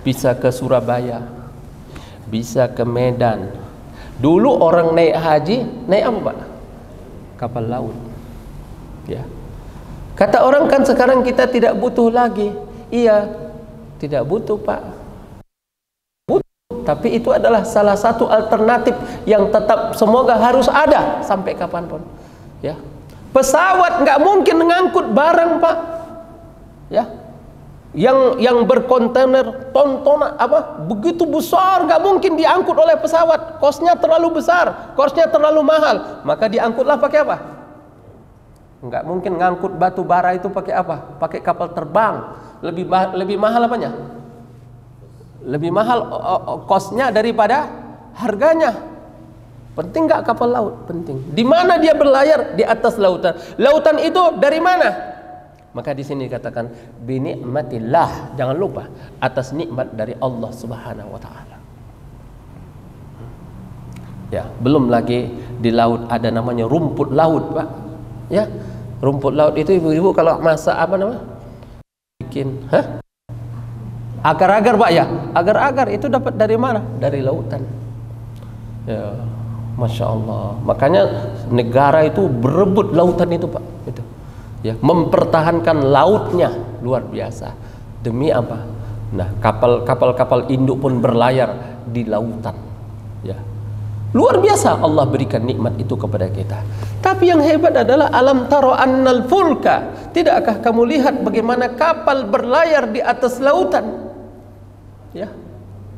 bisa ke Surabaya, bisa ke Medan. Dulu orang naik haji, naik apa, Pak? Kapal laut. Ya. Kata orang kan sekarang kita tidak butuh lagi. Iya, tidak butuh, Pak. Butuh, tapi itu adalah salah satu alternatif yang tetap semoga harus ada sampai kapanpun. Ya. Pesawat nggak mungkin mengangkut barang, Pak. Ya. Yang berkontainer tontonan begitu besar, nggak mungkin diangkut oleh pesawat, kosnya terlalu besar, kosnya terlalu mahal, maka diangkutlah pakai apa? Nggak mungkin ngangkut batu bara itu pakai apa? Pakai kapal terbang, lebih mahal apanya? Lebih mahal kosnya daripada harganya. Penting nggak kapal laut? Penting. Di mana dia berlayar? Di atas lautan. Lautan itu dari mana? Maka di sini dikatakan binikmatillah, jangan lupa atas nikmat dari Allah Subhanahu wa taala. Ya, belum lagi di laut ada namanya rumput laut, Pak. Ya, rumput laut itu ibu-ibu kalau masak apa namanya? Bikin, agar-agar, Pak, ya. Agar-agar itu dapat dari mana? Dari lautan. Ya, Masya Allah. Makanya negara itu berebut lautan itu, Pak. Itu. Ya, mempertahankan lautnya luar biasa. Demi apa? Nah, kapal induk pun berlayar di lautan. Ya. Luar biasa Allah berikan nikmat itu kepada kita. Tapi yang hebat adalah alam taro annal fulka. Tidakkah kamu lihat bagaimana kapal berlayar di atas lautan? Ya.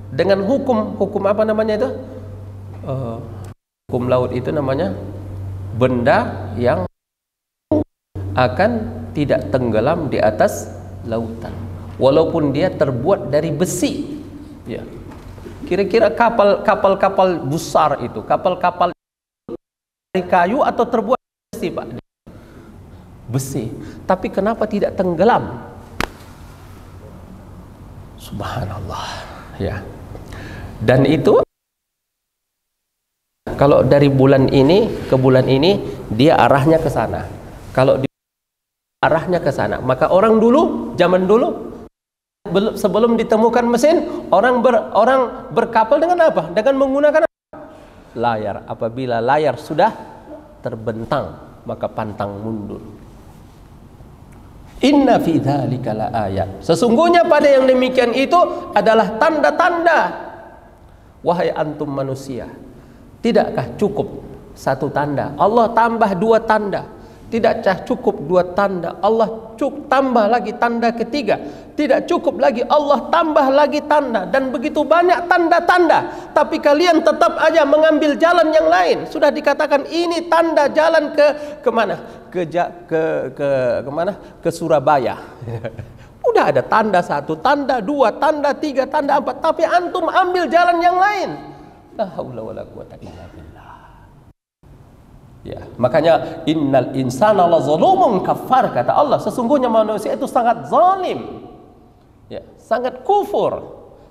Dengan hukum apa namanya itu? Hukum laut itu namanya benda yang akan tidak tenggelam di atas lautan walaupun dia terbuat dari besi. Ya. Kira-kira kapal besar itu, kapal dari kayu atau terbuat dari besi, Pak? Besi. Tapi kenapa tidak tenggelam? Subhanallah. Ya. Dan itu kalau dari bulan ini ke bulan ini dia arahnya ke sana. Kalau arahnya ke sana, maka orang dulu, zaman dulu sebelum ditemukan mesin, orang berkapal dengan apa? Dengan menggunakan layar. Apabila layar sudah terbentang, maka pantang mundur. Inna fi dzalika laayat. Sesungguhnya pada yang demikian itu adalah tanda-tanda. Wahai antum manusia, tidakkah cukup satu tanda? Allah tambah dua tanda. Tidakkah cukup dua tanda? Allah tambah lagi tanda ketiga. Tidak cukup lagi, Allah tambah lagi tanda. Dan begitu banyak tanda-tanda, tapi kalian tetap aja mengambil jalan yang lain. Sudah dikatakan ini tanda jalan ke mana? Kemana? Ke Surabaya. Udah ada tanda satu, tanda dua, tanda tiga, tanda empat, tapi antum ambil jalan yang lain. La haula wala quwata illa billah. Ya, makanya innal insana lazalumun kafar, kata Allah, sesungguhnya manusia itu sangat zalim. Ya, sangat kufur.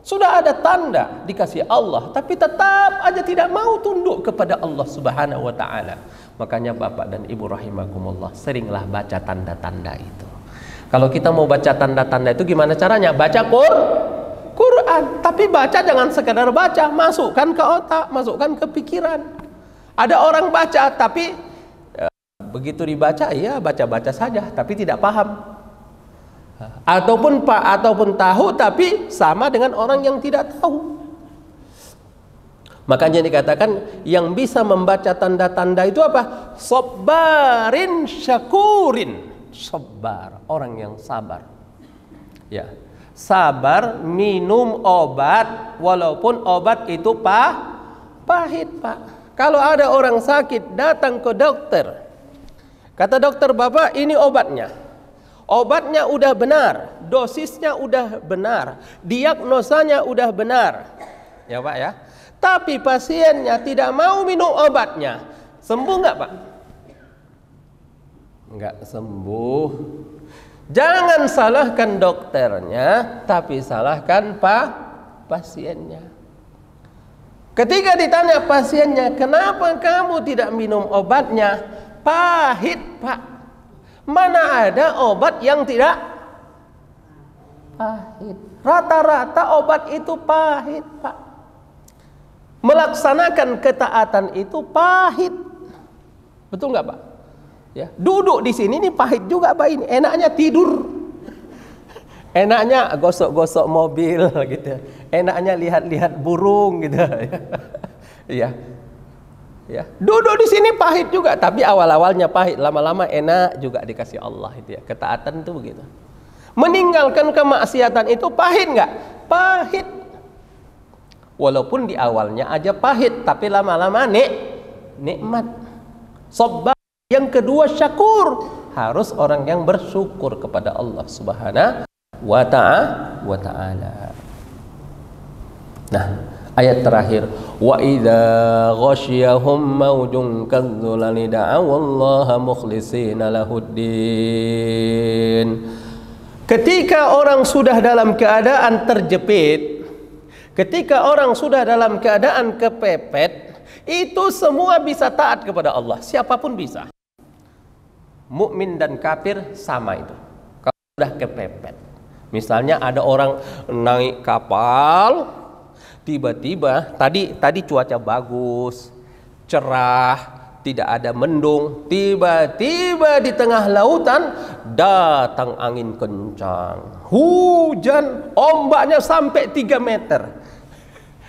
Sudah ada tanda dikasih Allah, tapi tetap aja tidak mau tunduk kepada Allah Subhanahu wa taala. Makanya Bapak dan Ibu rahimakumullah, seringlah baca tanda-tanda itu. Kalau kita mau baca tanda-tanda itu gimana caranya? Baca Quran. Tapi baca jangan sekedar baca, masukkan ke otak, masukkan ke pikiran. Ada orang baca tapi begitu dibaca ya baca-baca saja tapi tidak paham. Ataupun tahu tapi sama dengan orang yang tidak tahu. Makanya dikatakan yang bisa membaca tanda-tanda itu apa? Sabarin syakurin. Sabar, orang yang sabar. Ya. Sabar minum obat walaupun obat itu pahit, Pak. Kalau ada orang sakit datang ke dokter. Kata dokter, "Bapak, ini obatnya." Obatnya udah benar, dosisnya udah benar, diagnosanya udah benar. Ya, Pak ya. Tapi pasiennya tidak mau minum obatnya. Sembuh nggak, Pak? Nggak sembuh. Jangan salahkan dokternya, tapi salahkan pasiennya. Ketika ditanya pasiennya, "Kenapa kamu tidak minum obatnya?" "Pahit, Pak." Mana ada obat yang tidak pahit? Rata-rata obat itu pahit, Pak. Melaksanakan ketaatan itu pahit. Betul nggak, Pak? Ya, duduk di sini ini pahit juga, Pak. Ini enaknya tidur. Enaknya gosok-gosok mobil gitu. Enaknya lihat-lihat burung gitu. Ya. Ya, duduk di sini pahit juga, tapi awal-awalnya pahit, lama-lama enak juga dikasih Allah itu ya. Ketaatan itu begitu. Meninggalkan kemaksiatan itu pahit nggak? Pahit. Walaupun di awalnya aja pahit, tapi lama-lama nikmat. Sabar. Yang kedua syakur. Harus orang yang bersyukur kepada Allah Subhanahu wa ta'ala. Nah, ayat terakhir, wa idza ghasyiyahum maujun kadzulali da'awallaha mukhlishina lahuddin. Ketika orang sudah dalam keadaan terjepit, ketika orang sudah dalam keadaan kepepet, itu semua bisa taat kepada Allah. Siapapun bisa. Mukmin dan kafir sama itu. Kalau sudah kepepet. Misalnya ada orang naik kapal, tiba-tiba tadi cuaca bagus, cerah, tidak ada mendung, tiba-tiba di tengah lautan datang angin kencang, hujan, ombaknya sampai 3 meter.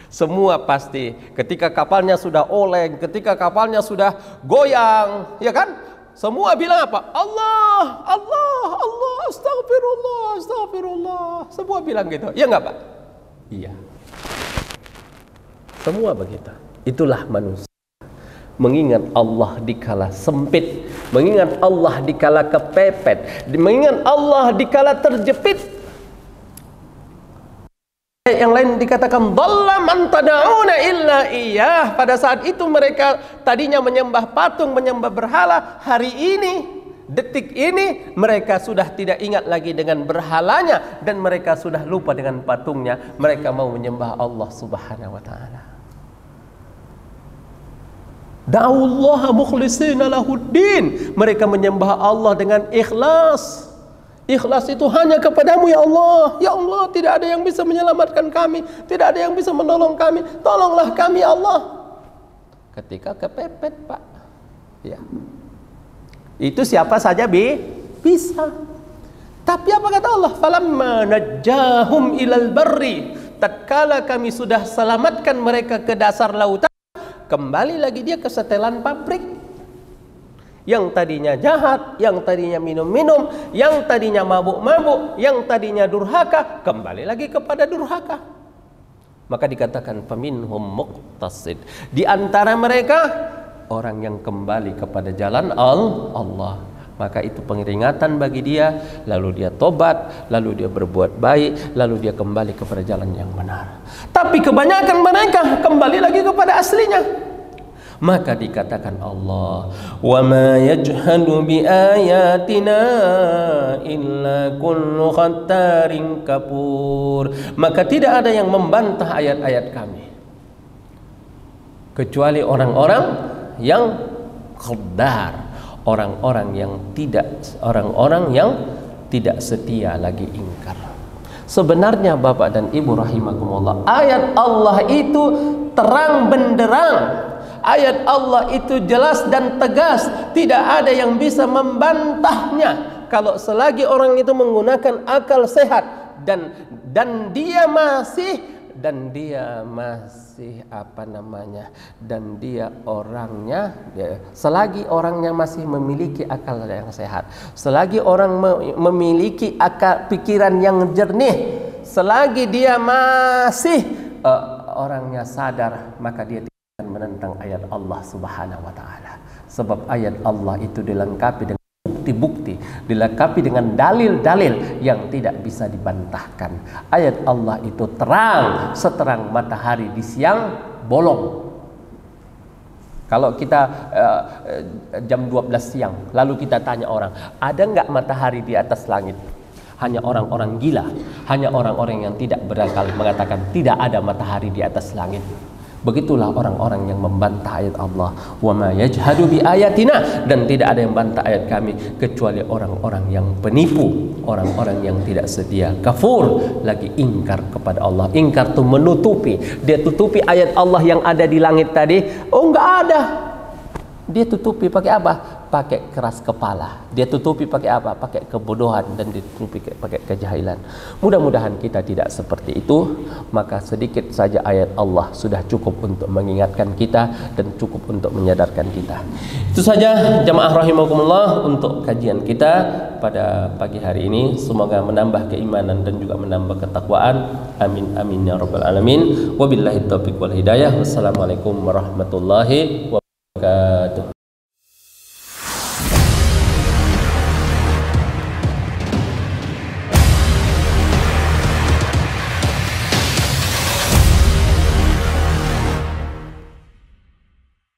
Semua pasti ketika kapalnya sudah oleng, ketika kapalnya sudah goyang, ya kan? Semua bilang apa? Allah, Allah, Allah, astagfirullah, astagfirullah. Semua bilang gitu. Ya enggak, Pak? Iya. Semua begitu. Itulah manusia. Mengingat Allah dikala sempit, mengingat Allah dikala kepepet, mengingat Allah dikala terjepit. Yang lain dikatakan dhalla man tad'una illa iyyah. Pada saat itu mereka tadinya menyembah patung, menyembah berhala. Hari ini, detik ini mereka sudah tidak ingat lagi dengan berhalanya dan mereka sudah lupa dengan patungnya. Mereka mau menyembah Allah Subhanahu wa taala. Da'ullaha mukhlishina lahuddin. Mereka menyembah Allah dengan ikhlas. Ikhlas itu hanya kepadamu ya Allah. Ya Allah, tidak ada yang bisa menyelamatkan kami, tidak ada yang bisa menolong kami. Tolonglah kami ya Allah. Ketika kepepet, Pak. Ya. Itu siapa saja bisa. Tapi apa kata Allah? Falamma najjahum ilal barri. Tatkala kami sudah selamatkan mereka ke dasar lautan, kembali lagi dia ke setelan pabrik. Yang tadinya jahat, yang tadinya minum-minum, yang tadinya mabuk-mabuk, yang tadinya durhaka, kembali lagi kepada durhaka. Maka dikatakan faminhum muqtasid. Di antara mereka orang yang kembali kepada jalan Allah. Maka itu pengeringatan bagi dia, lalu dia tobat, lalu dia berbuat baik, lalu dia kembali kepada jalan yang benar. Tapi kebanyakan mereka kembali lagi kepada aslinya. Maka dikatakan Allah, wa ma yajhadu bi ayatina illa kullu khattarin kafur. Maka tidak ada yang membantah ayat-ayat kami kecuali orang-orang yang khodar, orang-orang yang tidak setia lagi ingkar. Sebenarnya Bapak dan Ibu rahimakumullah, ayat Allah itu terang benderang. Ayat Allah itu jelas dan tegas, tidak ada yang bisa membantahnya. Kalau selagi orang itu menggunakan akal sehat dan dia masih selagi orangnya masih memiliki akal yang sehat, selagi orang memiliki akal pikiran yang jernih, selagi dia masih orangnya sadar, maka dia tidak akan menentang ayat Allah Subhanahu wa taala. Sebab ayat Allah itu dilengkapi dengan bukti-bukti, dilengkapi dengan dalil-dalil yang tidak bisa dibantahkan. Ayat Allah itu terang seterang matahari di siang bolong. Kalau kita jam 12 siang lalu kita tanya orang, ada nggak matahari di atas langit? Hanya orang-orang gila, hanya orang-orang yang tidak berakal mengatakan tidak ada matahari di atas langit. Begitulah orang-orang yang membantah ayat Allah. Wa ma yajhadu bi ayatina, dan tidak ada yang membantah ayat kami kecuali orang-orang yang penipu, orang-orang yang tidak setia, kafur, lagi ingkar kepada Allah. Ingkar itu menutupi, dia tutupi ayat Allah yang ada di langit tadi. Oh, enggak ada. Dia tutupi pakai apa? Pakai keras kepala. Dia tutupi pakai apa? Pakai kebodohan, dan ditutupi pakai kejahilan. Mudah-mudahan kita tidak seperti itu. Maka sedikit saja ayat Allah sudah cukup untuk mengingatkan kita dan cukup untuk menyadarkan kita. Itu saja jamaah rahimakumullah untuk kajian kita pada pagi hari ini. Semoga menambah keimanan dan juga menambah ketakwaan. Amin amin ya rabbal alamin. Wabillahi taufiq wal hidayah. Wassalamualaikum warahmatullahi wabarakatuh.